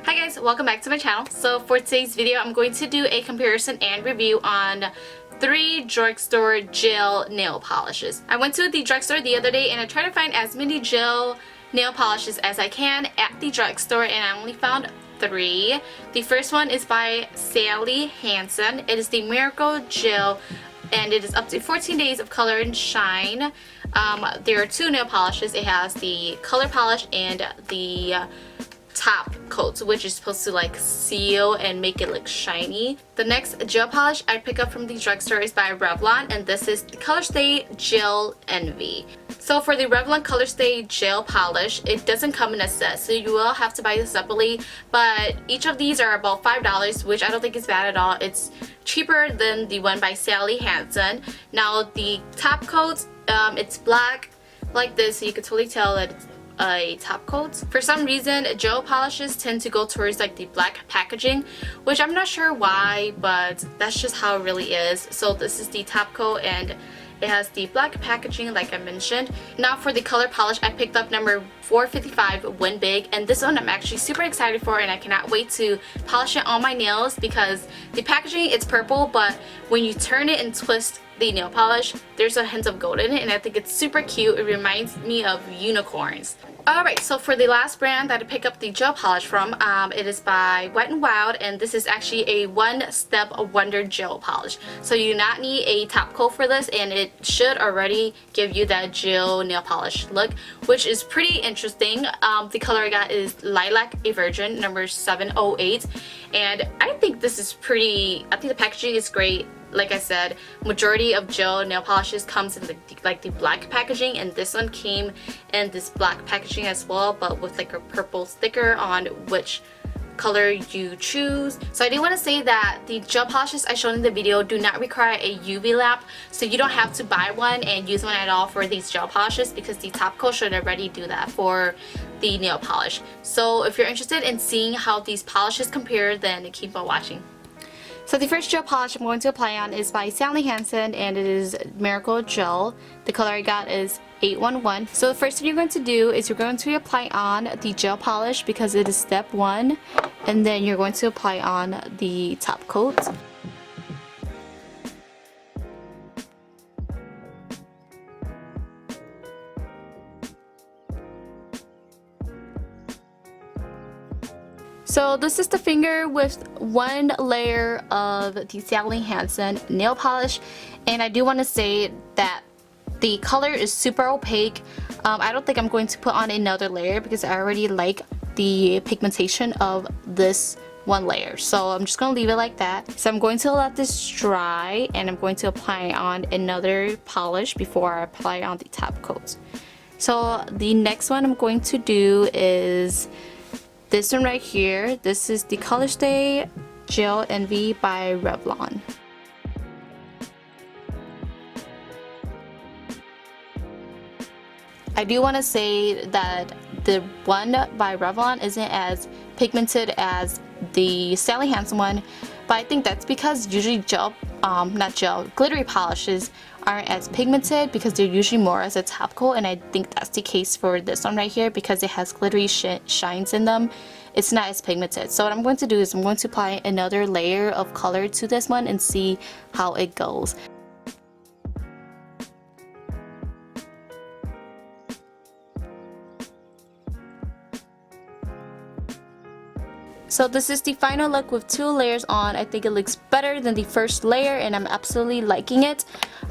Hi guys, welcome back to my channel. So for today's video, I'm going to do a comparison and review on 3 drugstore gel nail polishes. I went to the drugstore the other day and I tried to find as many gel nail polishes as I can at the drugstore, and I only found 3. The first one is by Sally Hansen. It is the Miracle Gel and it is up to 14 days of color and shine. There are 2 nail polishes. It has the color polish and the top coat, which is supposed to like seal and make it look shiny. The next gel polish I pick up from the drugstore is by Revlon, and this is the Colorstay Gel Envy. So for the Revlon Colorstay Gel Polish, it doesn't come in a set, so you will have to buy this separately, but each of these are about $5, which I don't think is bad at all. It's cheaper than the one by Sally Hansen. Now the top coat, it's black like this, so you can totally tell that it's a top coat. For some reason, gel polishes tend to go towards like the black packaging, which I'm not sure why, but that's just how it really is. So this is the top coat and it has the black packaging like I mentioned. Now for the color polish, I picked up number 455 Win Big, and this one I'm actually super excited for, and I cannot wait to polish it on my nails because the packaging, it's purple, but when you turn it and twist the nail polish, there's a hint of gold in it, and I think it's super cute. It reminds me of unicorns. Alright, so for the last brand that I pick up the gel polish from, it is by WetnWild, and this is actually a one-step wonder gel polish. So you do not need a top coat for this, and it should already give you that gel nail polish look, which is pretty interesting. The color I got is Lilac A Virgin, number 708, and I think this is pretty, I think the packaging is great. Like I said, majority of gel nail polishes comes in the black packaging, and this one came in this black packaging as well, but with like a purple sticker on which color you choose. So I do want to say that the gel polishes I showed in the video do not require a UV lamp, so you don't have to buy one and use one at all for these gel polishes because the top coat should already do that for the nail polish. So if you're interested in seeing how these polishes compare, then keep on watching. So the first gel polish I'm going to apply on is by Sally Hansen, and it is Miracle Gel. The color I got is 811. So the first thing you're going to do is you're going to apply on the gel polish because it is step 1, and then you're going to apply on the top coat. So this is the finger with 1 layer of the Sally Hansen nail polish, and I do want to say that the color is super opaque. I don't think I'm going to put on another layer because I already like the pigmentation of this 1 layer. So I'm just going to leave it like that. So I'm going to let this dry, and I'm going to apply on another polish before I apply on the top coat. So the next one I'm going to do is this one right here. This is the Colorstay Gel Envy by Revlon. I do want to say that the one by Revlon isn't as pigmented as the Sally Hansen one, but I think that's because usually glittery polishes aren't as pigmented because they're usually more as a top coat, and I think that's the case for this one right here because it has glittery shines in them. It's not as pigmented. So what I'm going to do is I'm going to apply another layer of color to this one and see how it goes. So this is the final look with 2 layers on. I think it looks better than the first layer, and I'm absolutely liking it.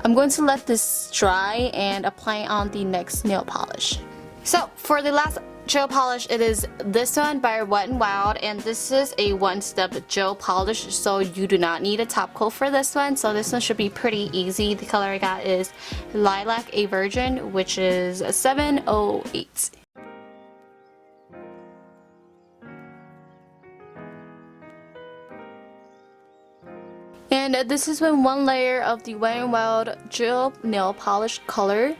I'm going to let this dry and apply on the next nail polish. So for the last gel polish, it is this one by WetnWild, and this is a one-step gel polish, so you do not need a top coat for this one. So this one should be pretty easy. The color I got is Lilac A Virgin, which is 708. And this is with 1 layer of the WetnWild Gel Nail Polish color.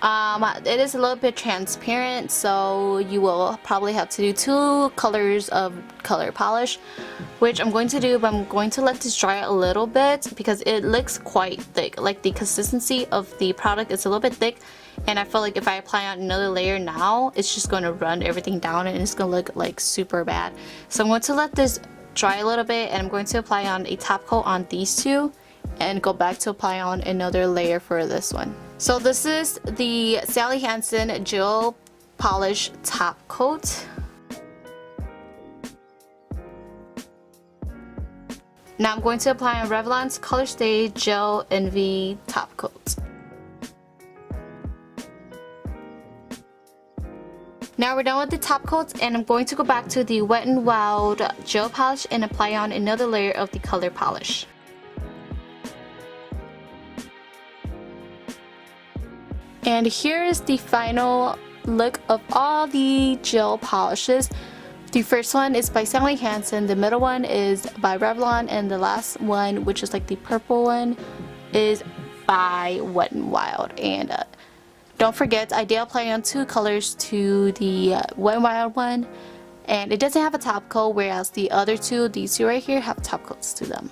It is a little bit transparent, so you will probably have to do 2 colors of color polish, which I'm going to do, but I'm going to let this dry a little bit because it looks quite thick. Like the consistency of the product is a little bit thick, and I feel like if I apply on another layer now, it's just going to run everything down and it's going to look like super bad. So I'm going to let this dry a little bit, and I'm going to apply on a top coat on these 2 and go back to apply on another layer for this one. So this is the Sally Hansen Gel Polish Top Coat. Now I'm going to apply on Revlon's Colorstay Gel Envy Top Coat. Now we're done with the top coats, and I'm going to go back to the Wet n Wild Gel Polish and apply on another layer of the color polish. And here is the final look of all the gel polishes. The first one is by Sally Hansen, the middle one is by Revlon, and the last one, which is like the purple one, is by Wet n Wild. And don't forget, I did apply on 2 colors to the Wet n Wild one, and it doesn't have a top coat, whereas the other 2, these 2 right here, have top coats to them.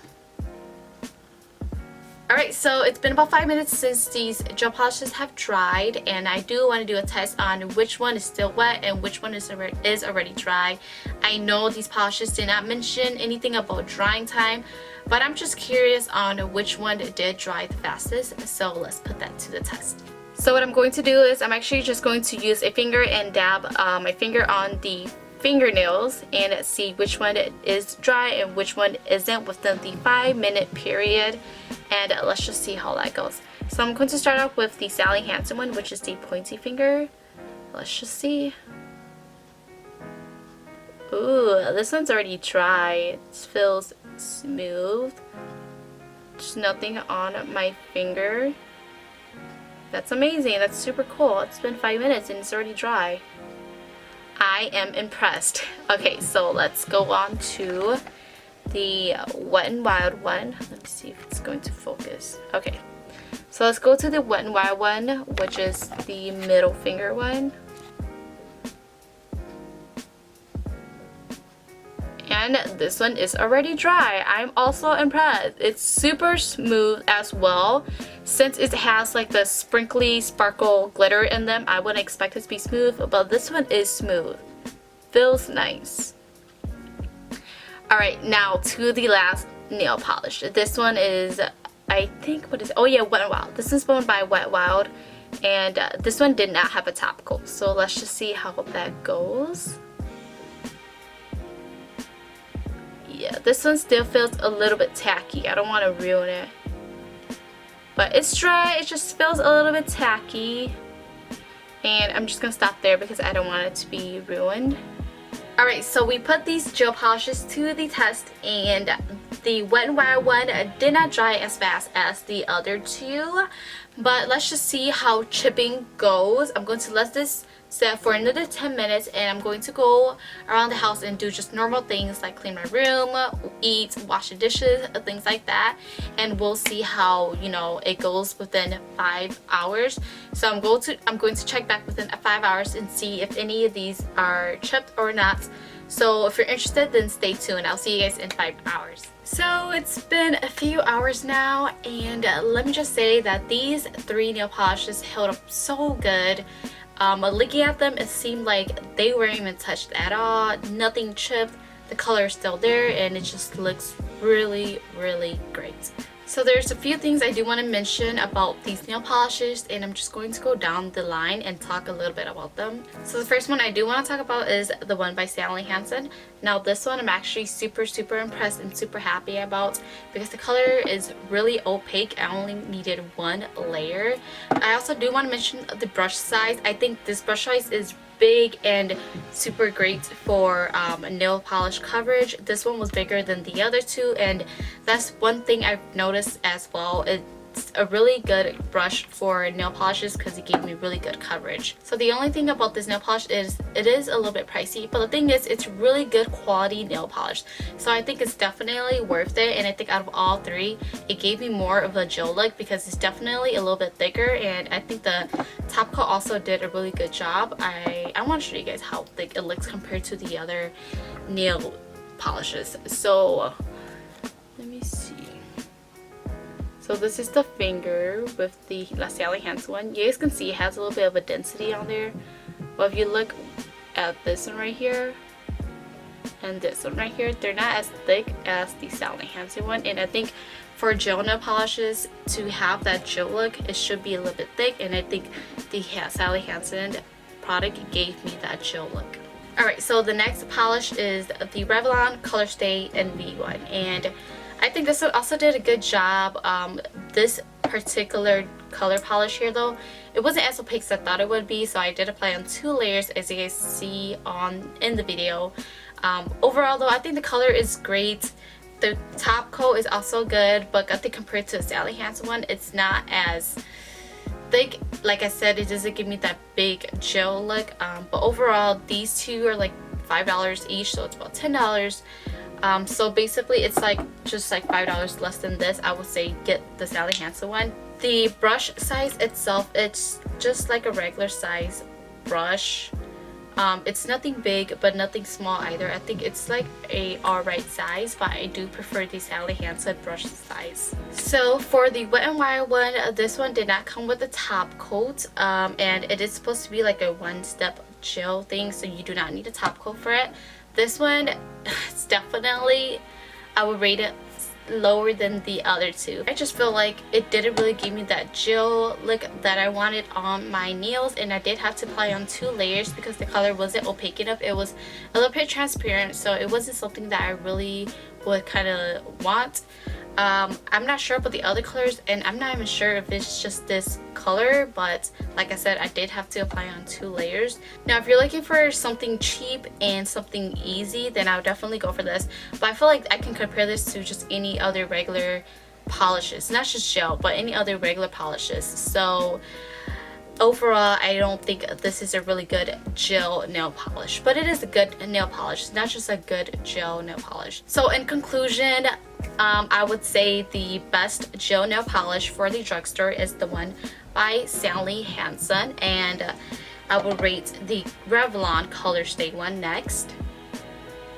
Alright, so it's been about 5 minutes since these gel polishes have dried, and I do want to do a test on which one is still wet and which one is already dry. I know these polishes did not mention anything about drying time, but I'm just curious on which one did dry the fastest, so let's put that to the test. So what I'm going to do is I'm actually just going to use a finger and dab my finger on the fingernails and see which one is dry and which one isn't within the 5-minute period, and let's just see how that goes. So I'm going to start off with the Sally Hansen one, which is the pointy finger. Let's just see. Ooh, this one's already dry. It feels smooth. Just nothing on my finger. That's amazing. That's super cool. It's been 5 minutes and it's already dry. I am impressed. Okay, so let's go on to the Wet n Wild one. Let me see if it's going to focus. Okay, so let's go to the Wet n Wild one, which is the middle finger one. And this one is already dry. I'm also impressed. It's super smooth as well. Since it has like the sprinkly sparkle glitter in them, I wouldn't expect it to be smooth, but this one is smooth. Feels nice. Alright, now to the last nail polish. This one is, I think, what is it? Oh yeah, Wet n Wild. This is owned by Wet n Wild, and this one did not have a top coat. So let's just see how that goes. Yeah, this one still feels a little bit tacky. I don't want to ruin it. But it's dry, it just feels a little bit tacky. And I'm just going to stop there because I don't want it to be ruined. Alright, so we put these gel polishes to the test, and the Wet n Wild one did not dry as fast as the other 2. But let's just see how chipping goes. I'm going to let this set for another 10 minutes, and I'm going to go around the house and do just normal things like clean my room, eat, wash the dishes, things like that, and we'll see how, you know, it goes within 5 hours. So I'm going to check back within 5 hours and see if any of these are chipped or not. So if you're interested, then stay tuned. I'll see you guys in 5 hours. So it's been a few hours now, and let me just say that these 3 nail polishes held up so good. Looking at them, it seemed like they weren't even touched at all. Nothing chipped. The color is still there, and it just looks really, really great. So there's a few things I do want to mention about these nail polishes, and I'm just going to go down the line and talk a little bit about them. So the first one I do want to talk about is the one by Sally Hansen. Now this one I'm actually super impressed and super happy about because the color is really opaque. I only needed 1 layer. I also do want to mention the brush size. I think this brush size is big and super great for nail polish coverage. This one was bigger than the other 2, and that's one thing I've noticed as well. it's a really good brush for nail polishes because it gave me really good coverage. So the only thing about this nail polish is it is a little bit pricey, but the thing is it's really good quality nail polish. So I think it's definitely worth it, and I think out of all three, it gave me more of a gel look because it's definitely a little bit thicker, and I think the top coat also did a really good job. I want to show you guys how thick it looks compared to the other nail polishes. So let me see. So this is the finger with the Sally Hansen one. You guys can see it has a little bit of a density on there. But if you look at this one right here and this one right here, they're not as thick as the Sally Hansen one. And I think for gel nail polishes to have that gel look, it should be a little bit thick. And I think the Sally Hansen product gave me that gel look. Alright, so the next polish is the Revlon Colorstay NV1. And I think this one also did a good job. This particular color polish here though, it wasn't as opaque as I thought it would be, so I did apply on 2 layers as you guys see in the video. Overall though, I think the color is great. The top coat is also good, but I think compared to the Sally Hansen one, it's not as thick. Like I said, it doesn't give me that big gel look, but overall these two are like $5 each, so it's about $10. So basically it's like just like $5 less than this. I would say get the Sally Hansen one. The brush size itself, it's just like a regular size brush. It's nothing big but nothing small either. I think it's like a alright size, but I do prefer the Sally Hansen brush size. So for the Wet n Wild one, this one did not come with a top coat, and it is supposed to be like a one-step gel thing, so you do not need a top coat for it. This one, it's definitely, I would rate it lower than the other two. I just feel like it didn't really give me that gel look that I wanted on my nails, and I did have to apply on 2 layers because the color wasn't opaque enough. It was a little bit transparent, so it wasn't something that I really would kind of want. I'm not sure about the other colors, and I'm not even sure if it's just this color, but like I said, I did have to apply on 2 layers. Now if you're looking for something cheap and something easy, then I would definitely go for this, but I feel like I can compare this to just any other regular polishes, not just gel, but any other regular polishes. So overall, I don't think this is a really good gel nail polish, but it is a good nail polish. It's not just a good gel nail polish. So in conclusion, I would say the best gel nail polish for the drugstore is the one by Sally Hansen, and I would rate the Revlon Colorstay one next,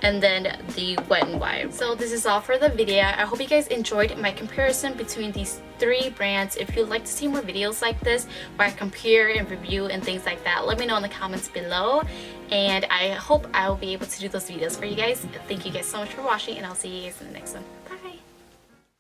and then the Wet n Wild. So this is all for the video. I hope you guys enjoyed my comparison between these 3 brands. If you'd like to see more videos like this where I compare and review and things like that, let me know in the comments below, and I hope I will be able to do those videos for you guys. Thank you guys so much for watching, and I'll see you guys in the next one.